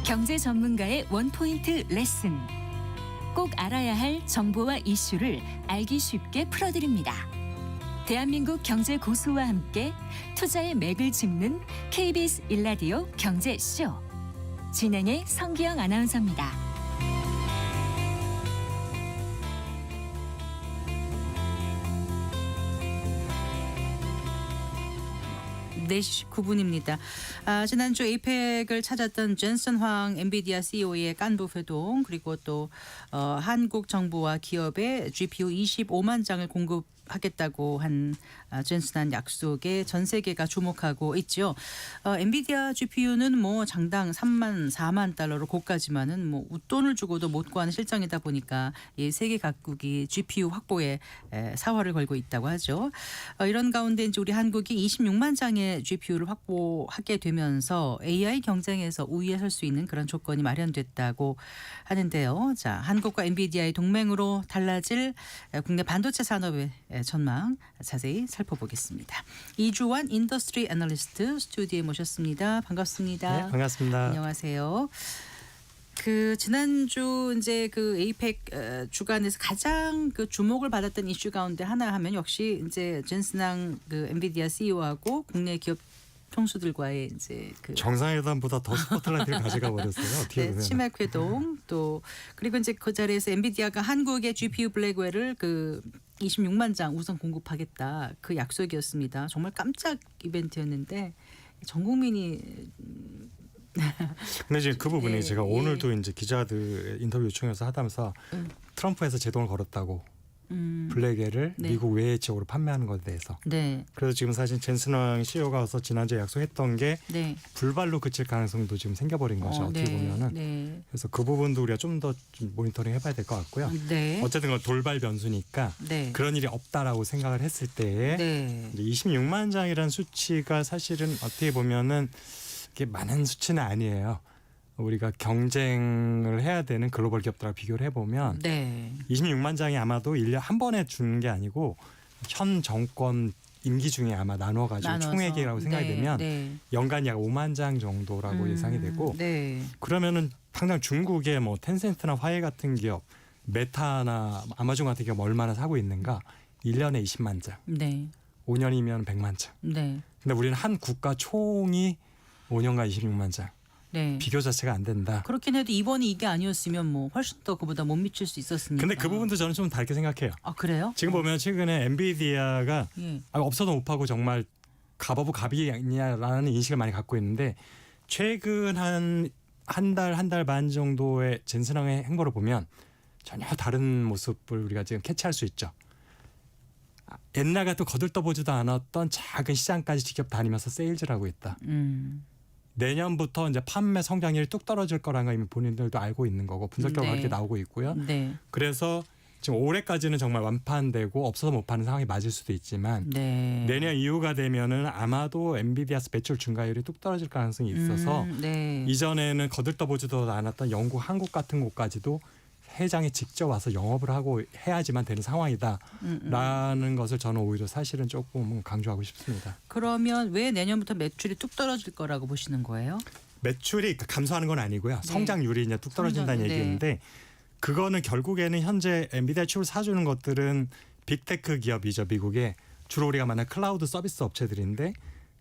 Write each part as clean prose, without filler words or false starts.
경제 전문가의 원포인트 레슨. 꼭 알아야 할 정보와 이슈를 알기 쉽게 풀어드립니다. 대한민국 경제 고수와 함께 투자의 맥을 짚는 KBS 일라디오 경제쇼. 진행의 성기영 아나운서입니다. 4시 9분입니다. 지난주 에이펙을 찾았던 존슨 황 엔비디아 CEO의 깐부 회동, 그리고 또 한국 정부와 기업에 GPU 25만 장을 공급하겠다고 한 존슨한 약속에 전 세계가 주목하고 있죠. 엔비디아 GPU는 뭐 장당 3만 4만 달러로 고가지만은 뭐 웃돈을 주고도 못 구하는 실정이다 보니까 이 세계 각국이 GPU 확보에 사활을 걸고 있다고 하죠. 이런 가운데 이제 우리 한국이 26만 장의 GPU를 확보하게 되면서 AI 경쟁에서 우위에 설 수 있는 그런 조건이 마련됐다고 하는데요. 자, 한국과 엔비디아의 동맹으로 달라질 국내 반도체 산업의 전망 자세히 살펴보겠습니다. 이주환 인더스트리 애널리스트 스튜디오에 모셨습니다. 반갑습니다. 네, 반갑습니다. 안녕하세요. 지난주 이제 에이펙 주간에서 가장 주목을 받았던 이슈 가운데 하나 하면 역시 이제 존슨왕 엔비디아 CEO하고 국내 기업 총수들과의 이제 정상회담보다 더 스포트라이트를 가져가 버렸어요. 어떻게 보면. 치맥 회동 또 그리고 이제 그 자리에서 엔비디아가 한국의 GPU 블랙웰을 26만 장 우선 공급하겠다, 그 약속이었습니다. 정말 깜짝 이벤트였는데 전 국민이 근데 이제 그 부분이 제가 예. 오늘도 이제 기자들 인터뷰 요청해서 하다면서 트럼프에서 제동을 걸었다고 블랙웰을 네. 미국 외의 지역으로 판매하는 것에 대해서. 네. 그래서 지금 사실 존슨왕 CEO가 와서 지난주에 약속했던 게 네. 불발로 그칠 가능성도 지금 생겨버린 거죠. 어떻게 네. 보면은. 네. 그래서 그 부분도 우리가 좀 더 모니터링 해봐야 될 것 같고요. 네. 어쨌든 그 돌발 변수니까 네. 그런 일이 없다라고 생각을 했을 때에 네. 26만 장이라는 수치가 사실은 어떻게 보면은 이게 많은 수치는 아니에요. 우리가 경쟁을 해야 되는 글로벌 기업들하고 비교를 해보면 네. 26만 장이 아마도 1년 한 번에 주는 게 아니고 현 정권 임기 중에 아마 나눠가지고 총액이라고 생각이 되면 네. 연간 약 5만 장 정도라고 예상이 되고 네. 그러면은 당장 중국의 뭐 텐센트나 화웨이 같은 기업, 메타나 아마존 같은 기업 얼마나 사고 있는가? 1년에 20만 장, 네. 5년이면 100만 장. 네. 근데 우리는 한 국가 총이 5년간 26만 장. 네. 비교 자체가 안 된다. 그렇긴 해도 이번이 이게 아니었으면 뭐 훨씬 더 그보다 못 미칠 수 있었으니까. 근데 그 부분도 저는 좀 다르게 생각해요. 아, 그래요? 지금 보면 최근에 엔비디아가 예. 없어도 못 파고 정말 갑오브 갑이냐라는 인식을 많이 갖고 있는데 최근 한 달 반 정도의 존슨왕의 행보를 보면 전혀 다른 모습을 우리가 지금 캐치할 수 있죠. 옛날 같은 거들떠보지도 않았던 작은 시장까지 직접 다니면서 세일즈를 하고 있다. 내년부터 이제 판매 성장률이 뚝 떨어질 거라는 거 이미 본인들도 알고 있는 거고 분석 결과가 네. 이렇게 나오고 있고요. 네. 그래서 지금 올해까지는 정말 완판되고 없어서 못 파는 상황이 맞을 수도 있지만 네. 내년 이후가 되면은 아마도 엔비디아 매출 증가율이 뚝 떨어질 가능성이 있어서 네. 이전에는 거들떠보지도 않았던 영국, 한국 같은 곳까지도 회장이 직접 와서 영업을 하고 해야지만 되는 상황이다라는 것을 저는 오히려 사실은 조금 강조하고 싶습니다. 그러면 왜 내년부터 매출이 뚝 떨어질 거라고 보시는 거예요? 매출이 감소하는 건 아니고요. 성장률이 이제 뚝 떨어진다는 성장, 네. 얘기인데 그거는 결국에는 현재 엔비디아 칩을 사주는 것들은 빅테크 기업이죠. 미국에 주로 우리가 만난 클라우드 서비스 업체들인데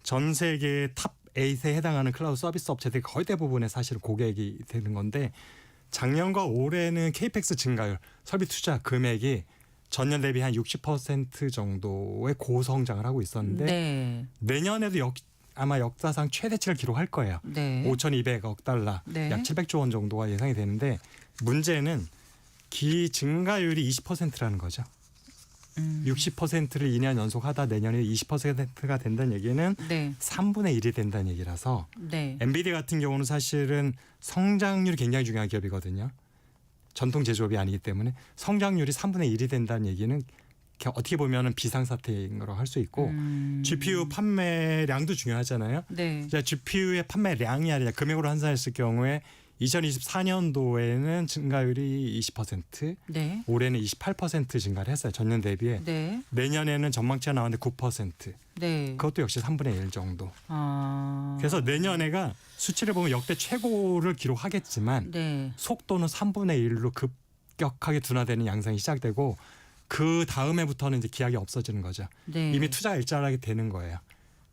전 세계 탑 8에 해당하는 클라우드 서비스 업체들이 거의 대부분의 사실 고객이 되는 건데 작년과 올해는 케이펙스 증가율, 설비 투자 금액이 전년 대비 한 60% 정도의 고성장을 하고 있었는데 네. 내년에도 아마 역사상 최대치를 기록할 거예요. 네. 5,200억 달러, 네. 약 700조 원 정도가 예상이 되는데 문제는 증가율이 20%라는 거죠. 60%를 2년 연속하다 내년에 20%가 된다는 얘기는 네. 3분의 1이 된다는 얘기라서 네. 엔비디아 같은 경우는 사실은 성장률이 굉장히 중요한 기업이거든요. 전통 제조업이 아니기 때문에 성장률이 3분의 1이 된다는 얘기는 어떻게 보면 비상사태인 거라고 할 수 있고 GPU 판매량도 중요하잖아요. 네. GPU의 판매량이 아니라 금액으로 환산했을 경우에 2024년도에는 증가율이 20%, 네. 올해는 28% 증가를 했어요. 전년 대비에. 네. 내년에는 전망치가 나왔는데 9%. 네. 그것도 역시 3분의 1 정도. 아. 그래서 내년에가 수치를 보면 역대 최고를 기록하겠지만 네. 속도는 3분의 1로 급격하게 둔화되는 양상이 시작되고 그 다음에부터는 이제 기약이 없어지는 거죠. 네. 이미 투자가 일자하게 되는 거예요.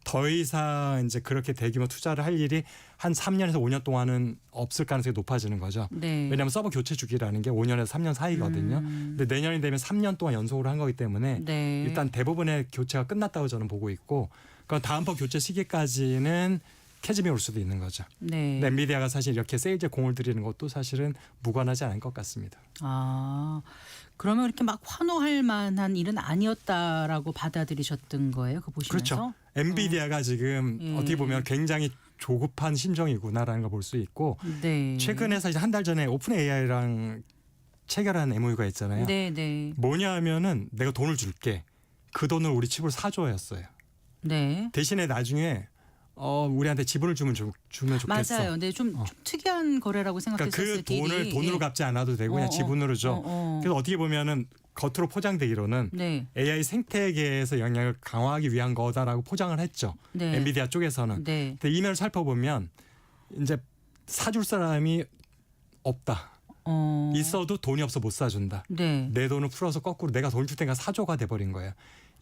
더 이상 이제 그렇게 대규모 투자를 할 일이 한 3년에서 5년 동안은 없을 가능성이 높아지는 거죠. 네. 왜냐하면 서버 교체 주기라는 게 5년에서 3년 사이거든요. 근데 내년이 되면 3년 동안 연속으로 한 거기 때문에 네. 일단 대부분의 교체가 끝났다고 저는 보고 있고 그럼 다음번 교체 시기까지는 캐즘이 올 수도 있는 거죠. 네. 근데 엔비디아가 사실 이렇게 세일즈에 공을 들이는 것도 사실은 무관하지 않을 것 같습니다. 아, 그러면 이렇게 막 환호할 만한 일은 아니었다라고 받아들이셨던 거예요? 그 보시면서? 그렇죠. 엔비디아가 지금 예. 어떻게 보면 굉장히 조급한 심정이구나라는 걸 볼 수 있고 네. 최근에 사실 한 달 전에 오픈 AI랑 체결한 MOU가 있잖아요. 네, 네. 뭐냐 하면은 내가 돈을 줄게. 그 돈을 우리 칩을 사줘였어요. 네. 대신에 나중에 우리한테 지분을 주면 좋겠어. 맞아요. 네, 좀 특이한 거래라고 그러니까 생각했었어요. 그 돈을 딜이. 돈으로 예. 갚지 않아도 되고 그냥 지분으로 줘. 그래서 어떻게 보면은 겉으로 포장되기로는 네. AI 생태계에서 영향을 강화하기 위한 거다라고 포장을 했죠. 네. 엔비디아 쪽에서는. 네. 근데 이면을 살펴보면 이제 사줄 사람이 없다. 있어도 돈이 없어 못 사준다. 네. 내 돈을 풀어서 거꾸로 내가 돈 줄 테니까 사줘가 돼버린 거예요.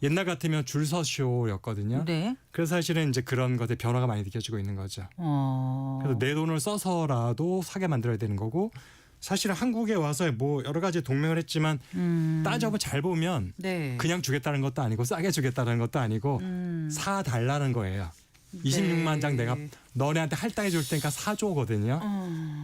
옛날 같으면 줄 서쇼였거든요. 네. 그래서 사실은 이제 그런 것에 변화가 많이 느껴지고 있는 거죠. 그래서 내 돈을 써서라도 사게 만들어야 되는 거고 사실은 한국에 와서 뭐 여러 가지 동맹을 했지만 따져보면 잘 보면 네. 그냥 주겠다는 것도 아니고 싸게 주겠다는 것도 아니고 사달라는 거예요. 26만 장 내가 너네한테 할당해 줄 테니까 사줘거든요.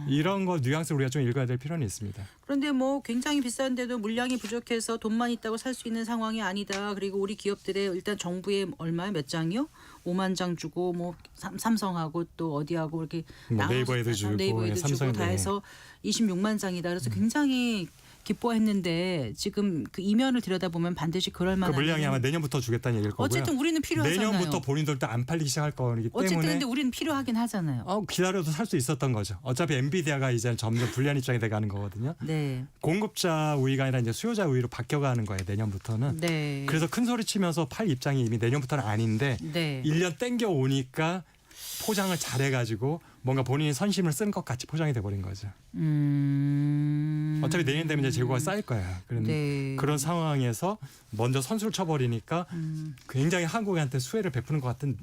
이런 거 뉘앙스를 우리가 좀 읽어야 될 필요는 있습니다. 그런데 뭐 굉장히 비싼데도 물량이 부족해서 돈만 있다고 살 수 있는 상황이 아니다. 그리고 우리 기업들의 일단 정부에 얼마에 몇 장이요? 5만 장 주고 뭐 삼성하고 또 어디하고 이렇게 뭐 나눠서 네이버에도 주고 네이버에도 주고 삼성에도 다 해서 26만 장이다. 그래서 굉장히 기뻐했는데 지금 그 이면을 들여다보면 반드시 그럴 그 만한 물량이 일은 아마 내년부터 주겠다는 얘기일 거고요. 어쨌든 우리는 필요하잖아요. 내년부터 본인들도 안 팔리기 시작할 거기 어쨌든 때문에 근데 우리는 필요하긴 하잖아요. 기다려도 살 수 있었던 거죠. 어차피 엔비디아가 이제 점점 불리한 입장이 돼가는 거거든요. 네. 공급자 우위가 아니라 이제 수요자 우위로 바뀌어가는 거예요. 내년부터는. 네. 그래서 큰 소리 치면서 팔 입장이 이미 내년부터는 아닌데 네. 1년 땡겨 오니까 포장을 잘해가지고 뭔가 본인이 선심을 쓴 것 같이 포장이 돼버린 거죠. 어차피 내년 되면 이제 재고가 쌓일 거예요. 네. 그런 상황에서 먼저 선수를 쳐버리니까 굉장히 한국한테 수혜를 베푸는 것 같은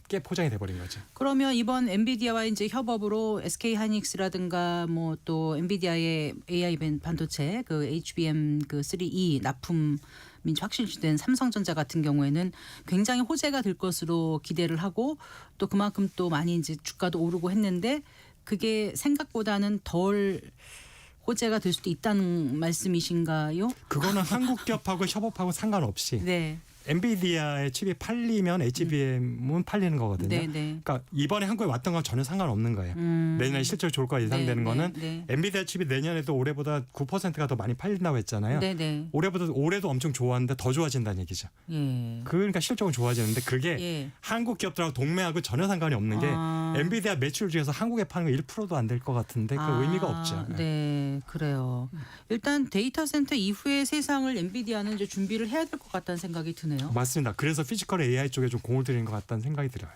게 포장이 돼버린 거죠. 그러면 이번 엔비디아와 이제 협업으로 SK 하이닉스라든가 뭐 또 엔비디아의 AI 반도체 그 HBM 그 3E 납품 확실시된 삼성전자 같은 경우에는 굉장히 호재가 될 것으로 기대를 하고 또 그만큼 또 많이 이제 주가도 오르고 했는데 그게 생각보다는 덜 호재가 될 수도 있다는 말씀이신가요? 그거는 한국 기업하고 협업하고 상관없이 네. 엔비디아의 칩이 팔리면 HBM은 팔리는 거거든요. 네, 네. 그러니까 이번에 한국에 왔던 건 전혀 상관없는 거예요. 내년에 실적이 좋을 거라 예상되는 네, 거는 네. 엔비디아 칩이 내년에도 올해보다 9%가 더 많이 팔린다고 했잖아요. 네, 네. 올해도 엄청 좋았는데 더 좋아진다는 얘기죠. 예. 그러니까 실적은 좋아지는데 그게 예. 한국 기업들하고 동맹하고 전혀 상관이 없는 게 엔비디아 매출 중에서 한국에 파는 거 1%도 안 될 것 같은데 그 의미가 없죠. 네, 그래요. 일단 데이터 센터 이후의 세상을 엔비디아는 이제 준비를 해야 될 것 같다는 생각이 드네요. 맞습니다. 그래서 피지컬 AI 쪽에 좀 공을 들이는 것 같다는 생각이 들어요.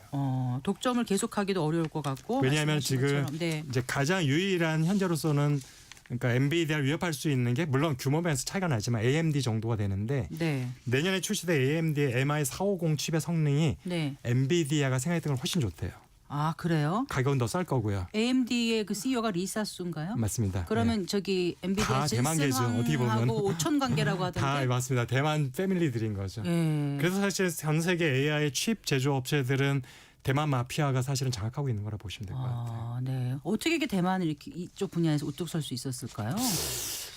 독점을 계속하기도 어려울 것 같고. 왜냐하면 말씀하신 지금 것처럼. 네. 이제 가장 유일한 현재로서는 그러니까 엔비디아를 위협할 수 있는 게 물론 규모면에서 차이가 나지만 AMD 정도가 되는데 네. 내년에 출시될 AMD의 MI450 칩의 성능이 네. 엔비디아가 생각했던 건 훨씬 좋대요. 아, 그래요? 가격은 더 쌀 거고요. AMD의 그 CEO가 리사 수인가요? 맞습니다. 그러면 저기 엔비디아 다 대만계죠, 어떻게 보면. 하고 5천 관계라고 하던데. 다 맞습니다. 대만 패밀리들인 거죠. 예. 그래서 사실 전 세계 AI 칩 제조업체들은 대만 마피아가 사실은 장악하고 있는 거라 보시면 될 것 같아요. 네. 어떻게 이게 대만을 이렇게 이쪽 분야에서 우뚝 설 수 있었을까요?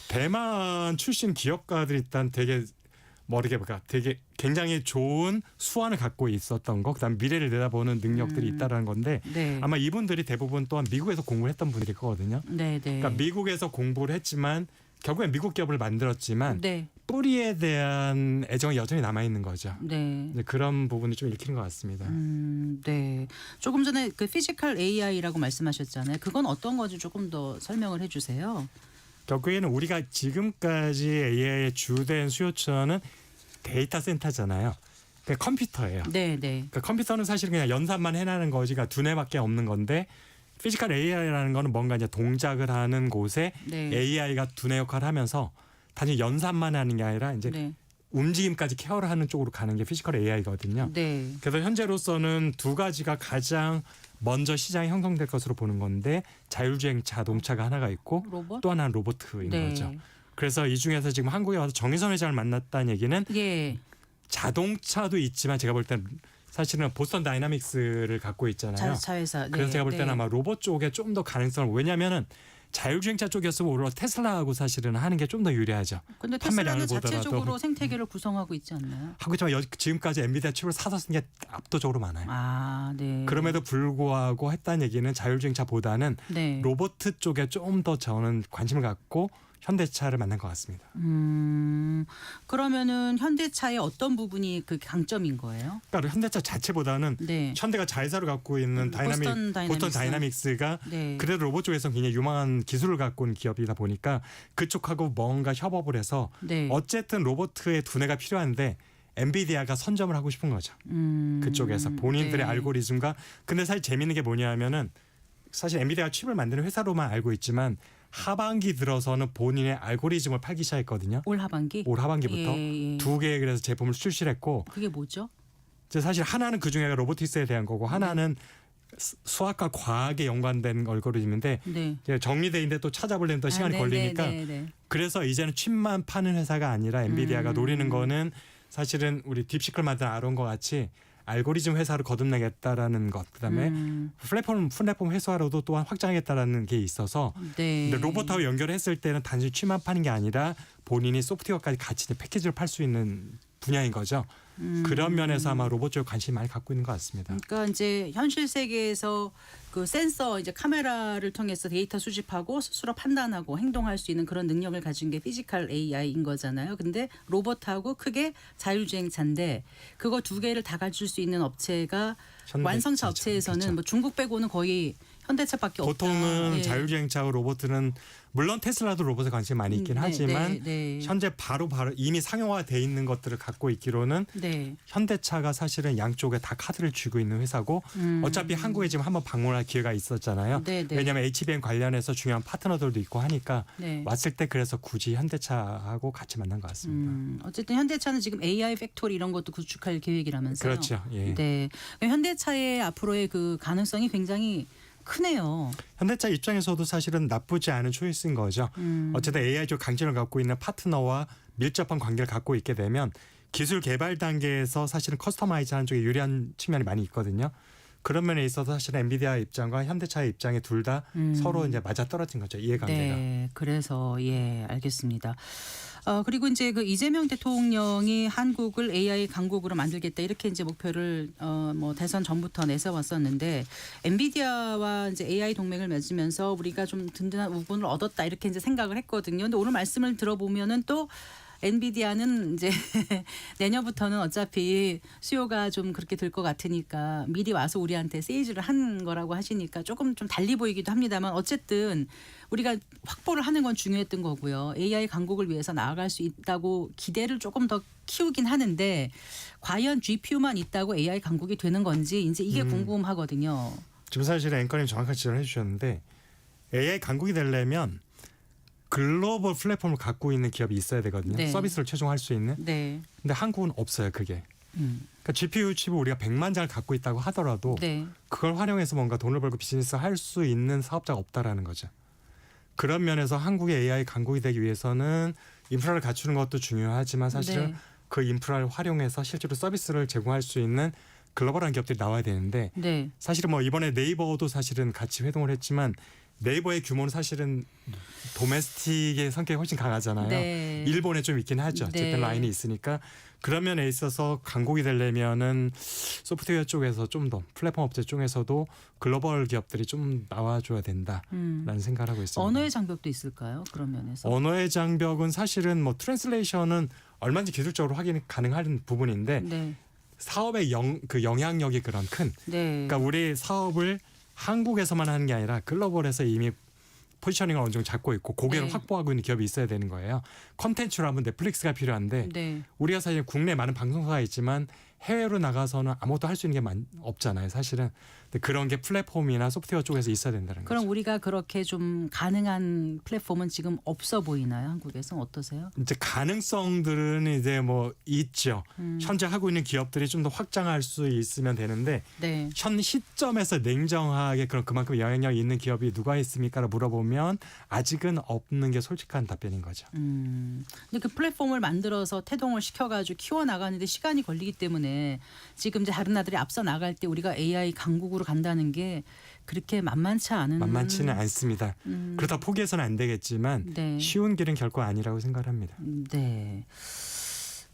대만 출신 기업가들이 일단 되게 되게 굉장히 좋은 수완을 갖고 있었던 거, 그다음 미래를 내다보는 능력들이 있다라는 건데 네. 아마 이분들이 대부분 또한 미국에서 공부를 했던 분들일 거거든요. 네, 네. 그러니까 미국에서 공부를 했지만 결국엔 미국 기업을 만들었지만 네. 뿌리에 대한 애정이 여전히 남아 있는 거죠. 네. 이제 그런 부분이 좀 읽히는 것 같습니다. 네. 조금 전에 그 피지컬 AI라고 말씀하셨잖아요. 그건 어떤 건지 조금 더 설명을 해주세요. 결국에는 우리가 지금까지 AI의 주된 수요처는 데이터 센터잖아요. 그 컴퓨터예요. 네, 네. 그러니까 컴퓨터는 사실 그냥 연산만 해나는 거지가 두뇌밖에 없는 건데 피지컬 AI라는 거는 뭔가 이제 동작을 하는 곳에 네. AI가 두뇌 역할을 하면서 단지 연산만 하는 게 아니라 이제 네. 움직임까지 케어를 하는 쪽으로 가는 게 피지컬 AI거든요. 네. 그래서 현재로서는 두 가지가 가장 먼저 시장이 형성될 것으로 보는 건데 자율주행 자동차가 하나가 있고 로봇? 또 하나는 로봇인 네. 거죠. 그래서 이 중에서 지금 한국에 와서 정의선 회장을 만났다는 얘기는 예. 자동차도 있지만 제가 볼 때는 사실은 보스턴 다이나믹스를 갖고 있잖아요. 자회사. 그래서 네, 제가 볼 때는 네. 아마 로봇 쪽에 좀 더 가능성을 왜냐하면은 자율주행차 쪽이었으면 오히려 테슬라하고 사실은 하는 게 좀 더 유리하죠. 근데 판매량을 테슬라는 보더라도. 자체적으로 생태계를 구성하고 있지 않나요? 하고 있지만 지금까지 엔비디아 칩을 사서 쓴 게 압도적으로 많아요. 아, 네. 그럼에도 불구하고 했다는 얘기는 자율주행차보다는 네. 로봇 쪽에 좀 더 저는 관심을 갖고 현대차를 만난 것 같습니다. 그러면은 현대차의 어떤 부분이 그 강점인 거예요? 그러니까 현대차 자체보다는 네. 현대가 자회사를 갖고 있는 보스턴 다이나믹스가 네. 그래도 로봇 쪽에서 굉장히 유망한 기술을 갖고 있는 기업이다 보니까 그쪽하고 뭔가 협업을 해서 네. 어쨌든 로봇의 두뇌가 필요한데 엔비디아가 선점을 하고 싶은 거죠. 그쪽에서 본인들의 네. 알고리즘과 근데 사실 재밌는 게 뭐냐면은 사실 엔비디아가 칩을 만드는 회사로만 알고 있지만 하반기 들어서는 본인의 알고리즘을 팔기 시작했거든요. 올 하반기? 올 하반기부터 예. 두 개의 그래서 제품을 출시를 했고 그게 뭐죠? 이제 사실 하나는 그 중에가 로보틱스에 대한 거고 하나는 수학과 과학에 연관된 알고리즘인데 네. 이제 정리돼 있는데 또 찾아보려면 또 시간이 네, 걸리니까 네, 네. 그래서 이제는 칩만 파는 회사가 아니라 엔비디아가 노리는 거는 사실은 우리 딥시클 만든 아론과 같이 알고리즘 회사를 거듭내겠다라는 것, 그다음에 플랫폼 회사로도 또한 확장하겠다라는 게 있어서 네. 근데 로봇하고 연결했을 때는 단순히 칩만 파는 게 아니라 본인이 소프트웨어까지 같이 패키지를 팔 수 있는 분야인 거죠. 그런 면에서 아마 로봇 쪽에 관심이 많이 갖고 있는 것 같습니다. 그러니까 이제 현실 세계에서 그 센서 이제 카메라를 통해서 데이터 수집하고 스스로 판단하고 행동할 수 있는 그런 능력을 가진 게 피지컬 AI인 거잖아요. 근데 로봇하고 크게 자율주행차인데 그거 두 개를 다 갖출 수 있는 업체가 완성차 업체에서는 그렇죠. 뭐 중국 빼고는 거의 현대차밖에 없다. 보통은 네. 자율주행차와 로봇은 물론 테슬라도 로봇에 관심이 많이 있긴 하지만 현재 바로 이미 상용화돼 있는 것들을 갖고 있기로는 네. 현대차가 사실은 양쪽에 다 카드를 쥐고 있는 회사고 어차피 한국에 지금 한번 방문할 기회가 있었잖아요. 네, 네. 왜냐하면 HBM 관련해서 중요한 파트너들도 있고 하니까 네. 왔을 때 그래서 굳이 현대차하고 같이 만난 것 같습니다. 어쨌든 현대차는 지금 AI 팩토리 이런 것도 구축할 계획이라면서요. 그렇죠. 예. 네. 현대차의 앞으로의 그 가능성이 굉장히 크네요. 현대차 입장에서도 사실은 나쁘지 않은 초이스인 거죠. 어쨌든 AI 쪽 강점을 갖고 있는 파트너와 밀접한 관계를 갖고 있게 되면 기술 개발 단계에서 사실은 커스터마이즈하는 쪽에 유리한 측면이 많이 있거든요. 그런 면에 있어서 사실 엔비디아 입장과 현대차의 입장이 둘 다 서로 이제 맞아 떨어진 거죠. 이해관계가. 네, 그래서 예, 알겠습니다. 그리고 이제 그 이재명 대통령이 한국을 AI 강국으로 만들겠다 이렇게 이제 목표를 뭐 대선 전부터 내세웠었는데 엔비디아와 이제 AI 동맹을 맺으면서 우리가 좀 든든한 우군을 얻었다 이렇게 이제 생각을 했거든요. 근데 오늘 말씀을 들어보면은 또 엔비디아는 이제 내년부터는 어차피 수요가 좀 그렇게 될 것 같으니까 미리 와서 우리한테 세일즈를 한 거라고 하시니까 조금 좀 달리 보이기도 합니다만 어쨌든 우리가 확보를 하는 건 중요했던 거고요. AI 강국을 위해서 나아갈 수 있다고 기대를 조금 더 키우긴 하는데 과연 GPU만 있다고 AI 강국이 되는 건지 이제 이게 궁금하거든요. 지금 사실 앵커님 정확한 지적을 해주셨는데 AI 강국이 되려면 글로벌 플랫폼을 갖고 있는 기업이 있어야 되거든요. 네. 서비스를 최종할 수 있는. 네. 근데 한국은 없어요. 그게. 그러니까 GPU 칩을 우리가 100만 장을 갖고 있다고 하더라도 네. 그걸 활용해서 뭔가 돈을 벌고 비즈니스 할 수 있는 사업자가 없다라는 거죠. 그런 면에서 한국의 AI 강국이 되기 위해서는 인프라를 갖추는 것도 중요하지만 사실은 네. 그 인프라를 활용해서 실제로 서비스를 제공할 수 있는 글로벌한 기업들이 나와야 되는데 네. 사실은 뭐 이번에 네이버도 사실은 같이 회동을 했지만 네이버의 규모는 사실은 도메스틱의 성격이 훨씬 강하잖아요. 네. 일본에 좀 있긴 하죠. 네. 어쨌든 라인이 있으니까 그런 면에 있어서 강국이 되려면은 소프트웨어 쪽에서 좀 더 플랫폼 업체 쪽에서도 글로벌 기업들이 좀 나와줘야 된다라는 생각을 하고 있습니다. 언어의 장벽도 있을까요? 그런 면에서. 언어의 장벽은 사실은 뭐 트랜슬레이션은 얼마든지 기술적으로 확인이 가능한 부분인데 네. 사업의 그 영향력이 그런 큰 네. 그러니까 우리 사업을 한국에서만 하는 게 아니라 글로벌에서 이미 포지셔닝을 어느 정도 잡고 있고 고객을 네. 확보하고 있는 기업이 있어야 되는 거예요. 컨텐츠로 하면 넷플릭스가 필요한데 네. 우리가 사실 국내에 많은 방송사가 있지만 해외로 나가서는 아무것도 할 수 있는 게 없잖아요. 사실은. 근데 그런 게 플랫폼이나 소프트웨어 쪽에서 있어야 된다는 그럼 거죠. 우리가 그렇게 좀 가능한 플랫폼은 지금 없어 보이나요? 한국에서 어떠세요? 이제 가능성들은 이제 뭐 있죠. 현재 하고 있는 기업들이 좀 더 확장할 수 있으면 되는데 네. 현 시점에서 냉정하게 그만큼 영향력 있는 기업이 누가 있습니까를 물어보면 아직은 없는 게 솔직한 답변인 거죠. 근데 그 플랫폼을 만들어서 태동을 시켜가지고 키워나가는데 시간이 걸리기 때문에 지금 이제 다른 나라들이 앞서 나갈 때 우리가 AI 강국으로 간다는 게 그렇게 만만치는 않습니다. 그렇다 포기해서는 안 되겠지만 네. 쉬운 길은 결코 아니라고 생각합니다. 네.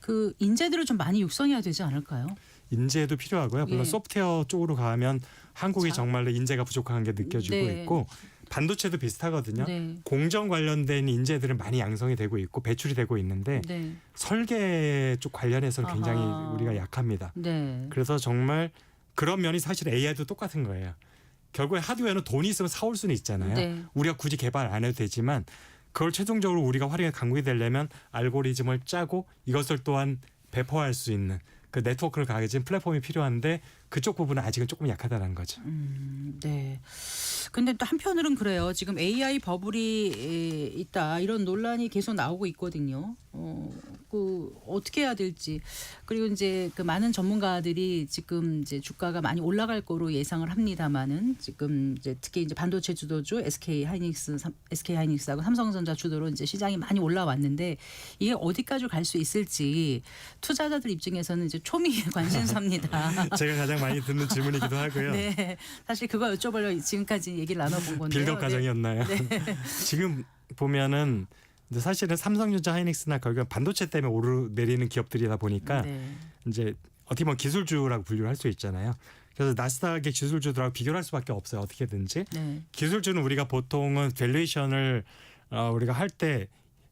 그 인재들을 좀 많이 육성해야 되지 않을까요? 인재도 필요하고요. 물론 예. 소프트웨어 쪽으로 가면 한국이 자. 정말로 인재가 부족한 게 느껴지고 네. 있고 반도체도 비슷하거든요. 네. 공정 관련된 인재들은 많이 양성이 되고 있고 배출이 되고 있는데 네. 설계 쪽 관련해서는 굉장히 아하. 우리가 약합니다. 네. 그래서 정말 그런 면이 사실 AI도 똑같은 거예요. 결국에 하드웨어는 돈이 있으면 사올 수는 있잖아요. 네. 우리가 굳이 개발 안 해도 되지만 그걸 최종적으로 우리가 활용해 강국이 되려면 알고리즘을 짜고 이것을 또한 배포할 수 있는 그 네트워크를 가진 플랫폼이 필요한데 그쪽 부분은 아직은 조금 약하다는 거죠. 네. 근데 또 한편으로는 그래요. 지금 AI 버블이 있다 이런 논란이 계속 나오고 있거든요. 그 어떻게 해야 될지 그리고 이제 그 많은 전문가들이 지금 이제 주가가 많이 올라갈 거로 예상을 합니다만은 지금 이제 특히 이제 반도체 주도주 SK 하이닉스하고 삼성전자 주도로 이제 시장이 많이 올라왔는데 이게 어디까지 갈 수 있을지 투자자들 입장에서는 이제 초미의 관심사입니다. 제가 가장 많이 듣는 질문이기도 하고요. 네, 사실 그거 여쭤보려고 지금까지 얘기를 나눠본 건데요. 빌드업 과정이었나요? 지금 보면은 이제 사실은 삼성전자, 하이닉스나 결국 반도체 때문에 오르내리는 기업들이다 보니까 네. 이제 어떻게 보면 기술주라고 분류를 할 수 있잖아요. 그래서 나스닥의 기술주들하고 비교를 할 수밖에 없어요. 어떻게든지. 네. 기술주는 우리가 보통은 밸류에이션을 우리가 할 때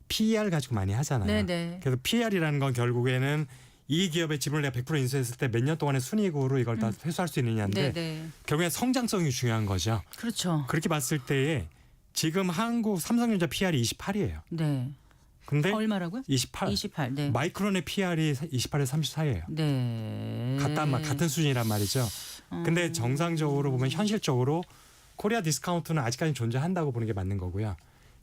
PER 가지고 많이 하잖아요. 네, 네. 그래서 PER이라는 건 결국에는 이 기업의 지분을 내가 100% 인수했을 때 몇 년 동안의 순이익으로 이걸 다 회수할 수 있느냐인데 네, 네. 결국엔 성장성이 중요한 거죠. 그렇죠. 그렇게 봤을 때에 지금 한국 삼성전자 PR이 28이에요. 네. 근데 얼마라고요? 28. 28. 네. 마이크론의 PR이 28에서 34예요. 네. 같은 수준이란 말이죠. 근데 정상적으로 보면 현실적으로 코리아 디스카운트는 아직까지 존재한다고 보는 게 맞는 거고요.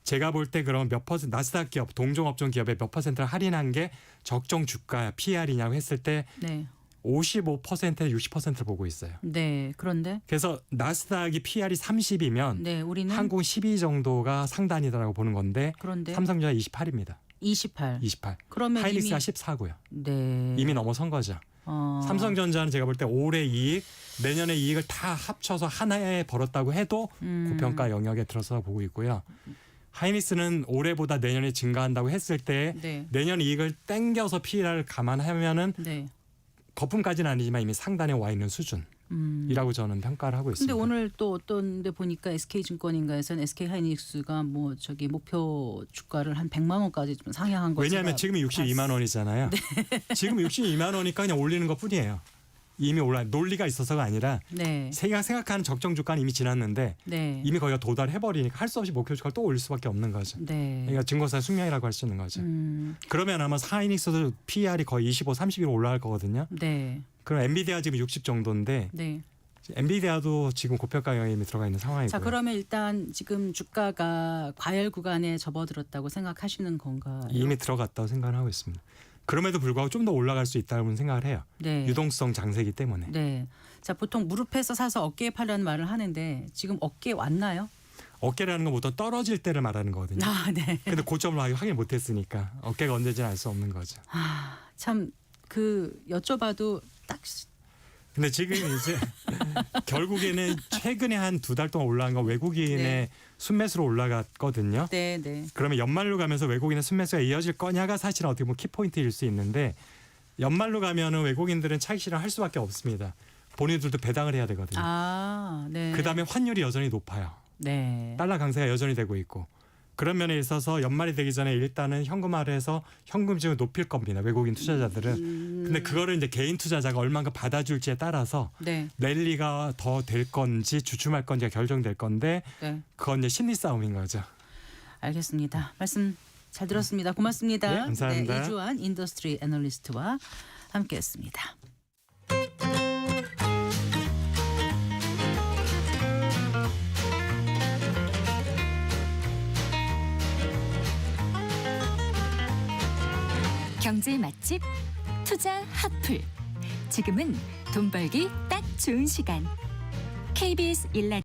제가 볼 때 그럼 몇 퍼센트 나스닥 기업, 동종업종 기업에 몇 퍼센트를 할인한 게 적정 주가 PR이냐고 했을 때 네. 55%에 60%를 보고 있어요. 네. 그런데 그래서 나스닥이 PR이 30이면 네, 우리는 한국 12 정도가 상단이라고 보는 건데 그런데 삼성전자 28입니다. 28. 28. 그러면 하이닉스가 이미 14고요. 네. 이미 넘어선 거죠. 삼성전자는 제가 볼 때 올해 이익, 내년의 이익을 다 합쳐서 하나에 벌었다고 해도 고평가 영역에 들어서 보고 있고요. 하이닉스는 올해보다 내년에 증가한다고 했을 때 네. 내년 이익을 땡겨서 PER을 감안하면은 네. 거품까지는 아니지만 이미 상단에 와 있는 수준이라고 저는 평가를 하고 근데 있습니다. 오늘 또 어떤 데 보니까 SK증권인가에서는 SK하이닉스가 뭐 저기 목표 주가를 한 100만 원까지 좀 상향한 거 왜냐하면 지금이 62만 원이잖아요. 지금 62만 원이니까 그냥 올리는 것뿐이에요. 이미 올라 논리가 있어서가 아니라 네. 세가 생각하는 적정 주가는 이미 지났는데 네. 이미 거기가 도달해버리니까 할 수 없이 목표 주가를 또 올릴 수밖에 없는 거죠. 네. 그러니까 증거사 숙명이라고 할 수 있는 거죠. 그러면 아마 하이닉스도 PER이 거의 25, 30으로 올라갈 거거든요. 네. 그럼 엔비디아 지금 60 정도인데 네. 엔비디아도 지금 고평가 영역에 이미 들어가 있는 상황이고요. 자, 그러면 일단 지금 주가가 과열 구간에 접어들었다고 생각하시는 건가요? 이미 들어갔다고 생각을 하고 있습니다. 그럼에도 불구하고 좀 더 올라갈 수 있다고 생각을 해요. 네. 유동성 장세이기 때문에. 네. 자, 보통 무릎에서 사서 어깨에 팔라는 말을 하는데 지금 어깨에 왔나요? 어깨라는 건 보통 떨어질 때를 말하는 거거든요. 아, 네. 근데 고점을 확인 못했으니까 어깨가 언제인지 알 수 없는 거죠. 참 그 여쭤봐도 딱 근데 지금 이제 결국에는 최근에 한 2달 동안 올라간 건 외국인의 네. 순매수로 올라갔거든요. 네, 네. 그러면 연말로 가면서 외국인의 순매수가 이어질 거냐가 사실은 어떻게 보면 키포인트일 수 있는데 연말로 가면은 외국인들은 차익 실현할 수밖에 없습니다. 본인들도 배당을 해야 되거든요. 아, 네. 그다음에 환율이 여전히 높아요. 네. 달러 강세가 여전히 되고 있고 그런 면에 있어서 연말이 되기 전에 일단은 현금화해서 현금증을 높일 겁니다. 외국인 투자자들은. 근데 그거를 이제 개인 투자자가 얼마나 받아줄지에 따라서 네. 랠리가 더 될 건지 주춤할 건지가 결정될 건데 네. 그건 이제 심리 싸움인 거죠. 알겠습니다. 말씀 잘 들었습니다. 고맙습니다. 네, 감사합니다. 네, 이주환 인더스트리 애널리스트와 함께했습니다. 경제 맛집 투자 핫플. 지금은 돈 벌기 딱 좋은 시간. KBS 1라디오